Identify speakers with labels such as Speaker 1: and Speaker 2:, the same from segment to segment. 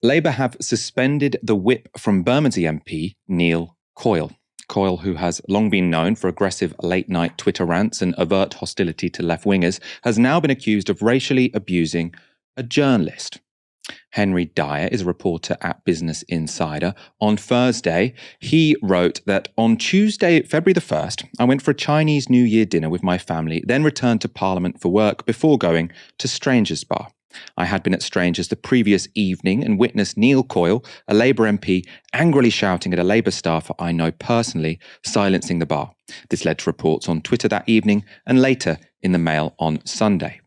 Speaker 1: Labour have suspended the whip from Bermondsey MP Neil Coyle. Coyle, who has long been known for aggressive late-night Twitter rants and overt hostility to left-wingers, has now been accused of racially abusing a journalist. Henry Dyer is a reporter at Business Insider. On Thursday, he wrote that on Tuesday, February the 1st, I went for a Chinese New Year dinner with my family, then returned to Parliament for work before going to Strangers Bar. I had been at Strangers the previous evening and witnessed Neil Coyle, a Labour MP, angrily shouting at a Labour staffer I know personally, silencing the bar. This led to reports on Twitter that evening and later in the Mail on Sunday.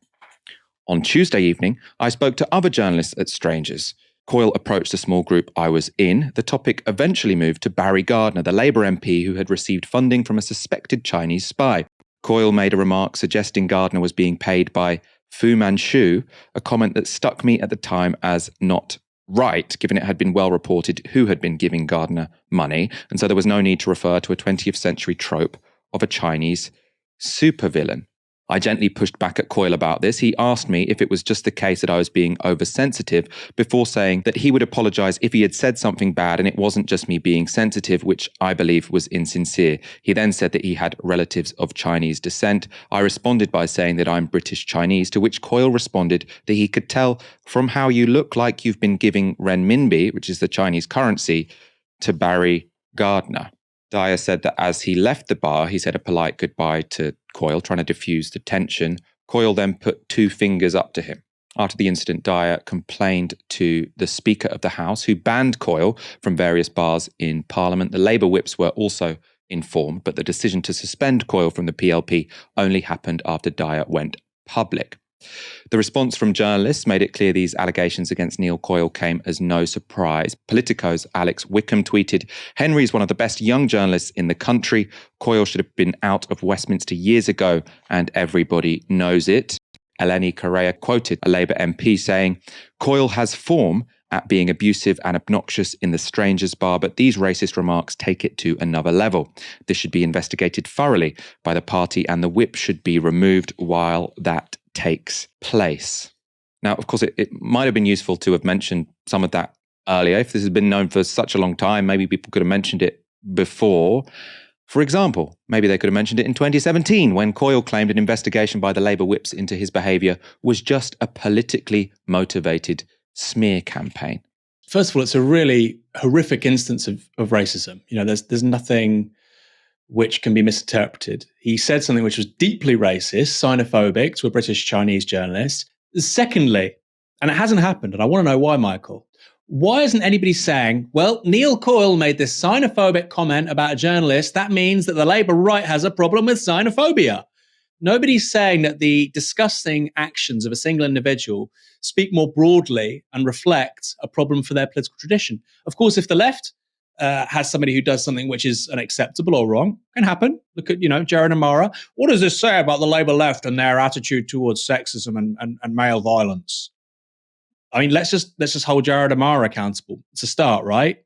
Speaker 1: On Tuesday evening, I spoke to other journalists at Strangers. Coyle approached a small group I was in. The topic eventually moved to Barry Gardiner, the Labour MP who had received funding from a suspected Chinese spy. Coyle made a remark suggesting Gardiner was being paid by Fu Manchu, a comment that stuck me at the time as not right, given it had been well reported who had been giving Gardiner money, and so there was no need to refer to a 20th century trope of a Chinese supervillain. I gently pushed back at Coyle about this. He asked me if it was just the case that I was being oversensitive before saying that he would apologise if he had said something bad and it wasn't just me being sensitive, which I believe was insincere. He then said that he had relatives of Chinese descent. I responded by saying that I'm British Chinese, to which Coyle responded that he could tell from how you look like you've been giving renminbi, which is the Chinese currency, to Barry Gardiner. Dyer said that as he left the bar, he said a polite goodbye to Coyle, trying to diffuse the tension. Coyle then put two fingers up to him. After the incident, Dyer complained to the Speaker of the House, who banned Coyle from various bars in Parliament. The Labour whips were also informed, but the decision to suspend Coyle from the PLP only happened after Dyer went public. The response from journalists made it clear these allegations against Neil Coyle came as no surprise. Politico's Alex Wickham tweeted, "Henry is one of the best young journalists in the country. Coyle should have been out of Westminster years ago, and everybody knows it." Eleni Correa quoted a Labour MP saying, "Coyle has form at being abusive and obnoxious in the Strangers Bar, but these racist remarks take it to another level. This should be investigated thoroughly by the party and the whip should be removed while that takes place." Now, of course, it might have been useful to have mentioned some of that earlier. If this has been known for such a long time, maybe people could have mentioned it before. For example, maybe they could have mentioned it in 2017 when Coyle claimed an investigation by the Labour whips into his behaviour was just a politically motivated smear campaign.
Speaker 2: First of all, it's a really horrific instance of racism. You know, there's nothing which can be misinterpreted. He said something which was deeply racist, xenophobic to a British Chinese journalist. Secondly, and it hasn't happened, and I want to know why, Michael, why isn't anybody saying, well, Neil Coyle made this xenophobic comment about a journalist, that means that the Labour right has a problem with xenophobia? Nobody's saying that the disgusting actions of a single individual speak more broadly and reflect a problem for their political tradition. Of course, if the left has somebody who does something which is unacceptable or wrong, can happen. Look at, Jared Amara. What does this say about the Labour left and their attitude towards sexism and male violence? I mean, let's just hold Jared Amara accountable. It's a start, right?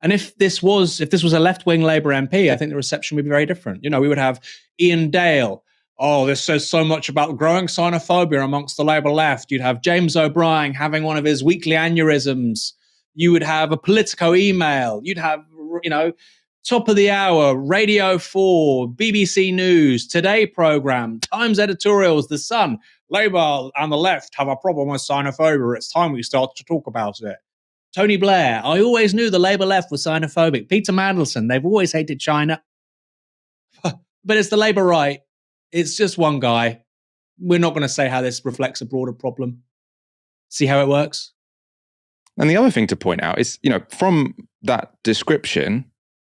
Speaker 2: And if this was a left-wing Labour MP, I think the reception would be very different. We would have Ian Dale. Oh, this says so much about growing xenophobia amongst the Labour left. You'd have James O'Brien having one of his weekly aneurysms. You would have a Politico email. You'd have, top of the hour, Radio 4, BBC News, Today programme, Times editorials, The Sun. Labour and the left have a problem with xenophobia. It's time we start to talk about it. Tony Blair. I always knew the Labour left was xenophobic. Peter Mandelson. They've always hated China. But it's the Labour right. It's just one guy. We're not going to say how this reflects a broader problem. See how it works?
Speaker 1: And the other thing to point out is, from that description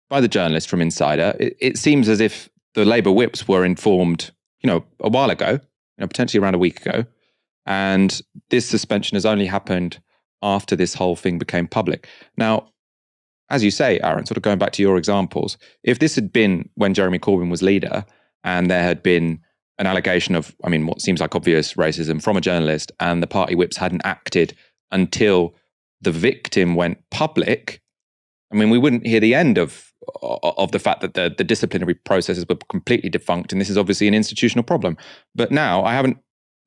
Speaker 1: by the journalist from Insider, it seems as if the Labour whips were informed, a while ago, potentially around a week ago. And this suspension has only happened after this whole thing became public. Now, as you say, Aaron, sort of going back to your examples, if this had been when Jeremy Corbyn was leader and there had been an allegation of, what seems like obvious racism from a journalist and the party whips hadn't acted until the victim went public, we wouldn't hear the end of the fact that the disciplinary processes were completely defunct, and this is obviously an institutional problem. But now I haven't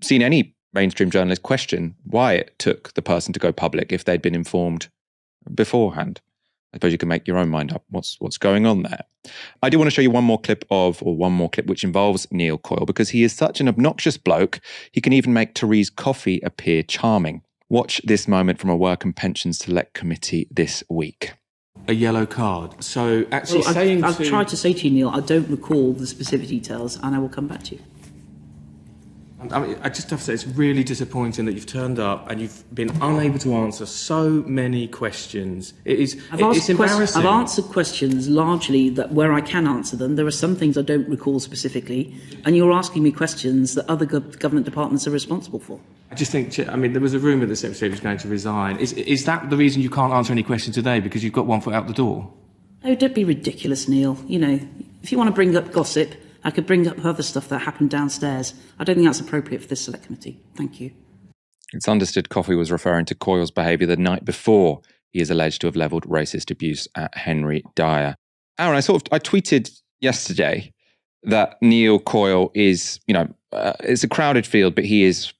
Speaker 1: seen any mainstream journalists question why it took the person to go public if they'd been informed beforehand. I suppose you can make your own mind up what's going on there. I do want to show you one more clip which involves Neil Coyle, because he is such an obnoxious bloke, he can even make Therese Coffey appear charming. Watch this moment from a Work and Pensions Select Committee this week.
Speaker 3: A yellow card. So actually
Speaker 4: I've tried to say to you, Neil, I don't recall the specific details, and I will come back to you.
Speaker 3: I mean, I just have to say, it's really disappointing that you've turned up and you've been unable to answer so many questions. It's embarrassing.
Speaker 4: I've answered questions largely where I can answer them. There are some things I don't recall specifically, and you're asking me questions that other government departments are responsible for.
Speaker 3: I just think, I mean, there was a rumour the Secretary was going to resign. Is that the reason you can't answer any questions today, because you've got one foot out the door?
Speaker 4: Oh, don't be ridiculous, Neil. You know, if you want to bring up gossip, I could bring up other stuff that happened downstairs. I don't think that's appropriate for this select committee. Thank you.
Speaker 1: It's understood Coffey was referring to Coyle's behaviour the night before he is alleged to have levelled racist abuse at Henry Dyer. Aaron, I tweeted yesterday that Neil Coyle is, it's a crowded field, but he is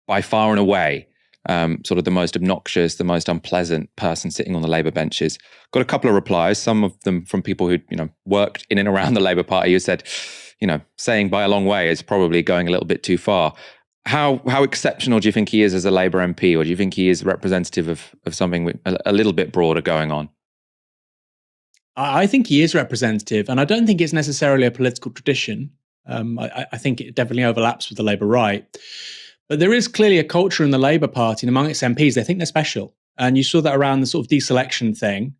Speaker 1: by far and away sort of the most obnoxious, the most unpleasant person sitting on the Labour benches. Got a couple of replies, some of them from people who, worked in and around the Labour Party, who said, saying by a long way is probably going a little bit too far. How exceptional do you think he is as a Labour MP, or do you think he is representative of something a little bit broader going on?
Speaker 2: I think he is representative, and I don't think it's necessarily a political tradition. I think it definitely overlaps with the Labour right. But there is clearly a culture in the Labour Party and among its MPs, they think they're special. And you saw that around the sort of deselection thing,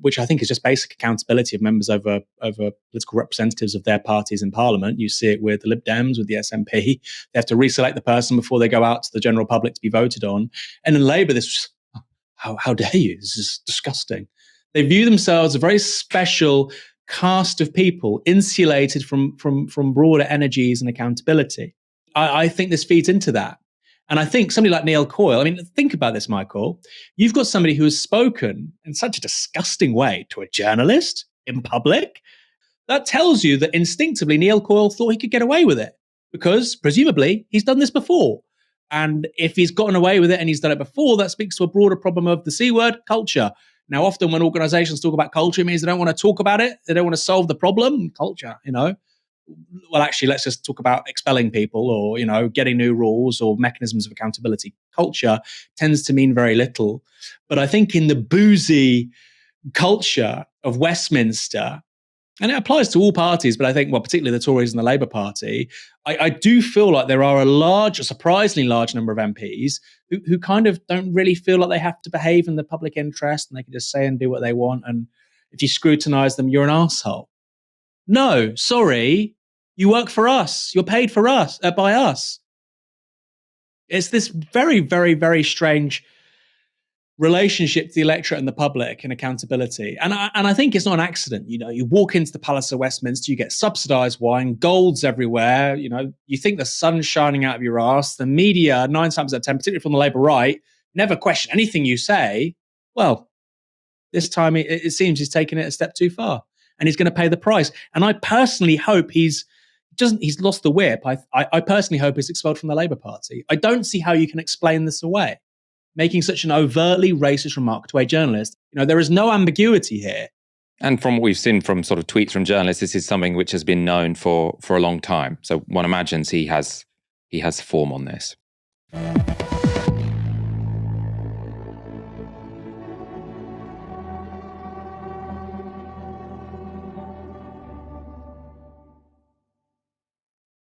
Speaker 2: which I think is just basic accountability of members over political representatives of their parties in Parliament. You see it with the Lib Dems, with the SNP. They have to reselect the person before they go out to the general public to be voted on. And in Labour, this was, how dare you? This is disgusting. They view themselves as a very special cast of people, insulated from broader energies and accountability. I think this feeds into that. And I think somebody like Neil Coyle, I mean, think about this, Michael. You've got somebody who has spoken in such a disgusting way to a journalist in public. That tells you that instinctively Neil Coyle thought he could get away with it, because presumably he's done this before. And if he's gotten away with it and he's done it before, that speaks to a broader problem of the C word, culture. Now, often when organizations talk about culture, it means they don't want to talk about it. They don't want to solve the problem. Culture, well, actually, let's just talk about expelling people or, getting new rules or mechanisms of accountability. Culture tends to mean very little. But I think in the boozy culture of Westminster, and it applies to all parties, but I think, particularly the Tories and the Labour Party, I do feel like there are a surprisingly large number of MPs who kind of don't really feel like they have to behave in the public interest and they can just say and do what they want. And if you scrutinise them, you're an arsehole. No, sorry. You work for us. You're paid for us, by us. It's this very, very, very strange relationship to the electorate and the public and accountability. And I think it's not an accident. You walk into the Palace of Westminster, you get subsidised wine, golds everywhere. You think the sun's shining out of your arse. The media, 9 times out of 10, particularly from the Labour right, never question anything you say. Well, this time it seems he's taken it a step too far, and he's going to pay the price. And I personally hope he's lost the whip. I personally hope he's expelled from the Labour Party. I don't see how you can explain this away, making such an overtly racist remark to a journalist. There is no ambiguity here.
Speaker 1: And from what we've seen from sort of tweets from journalists, this is something which has been known for a long time. So one imagines he has form on this.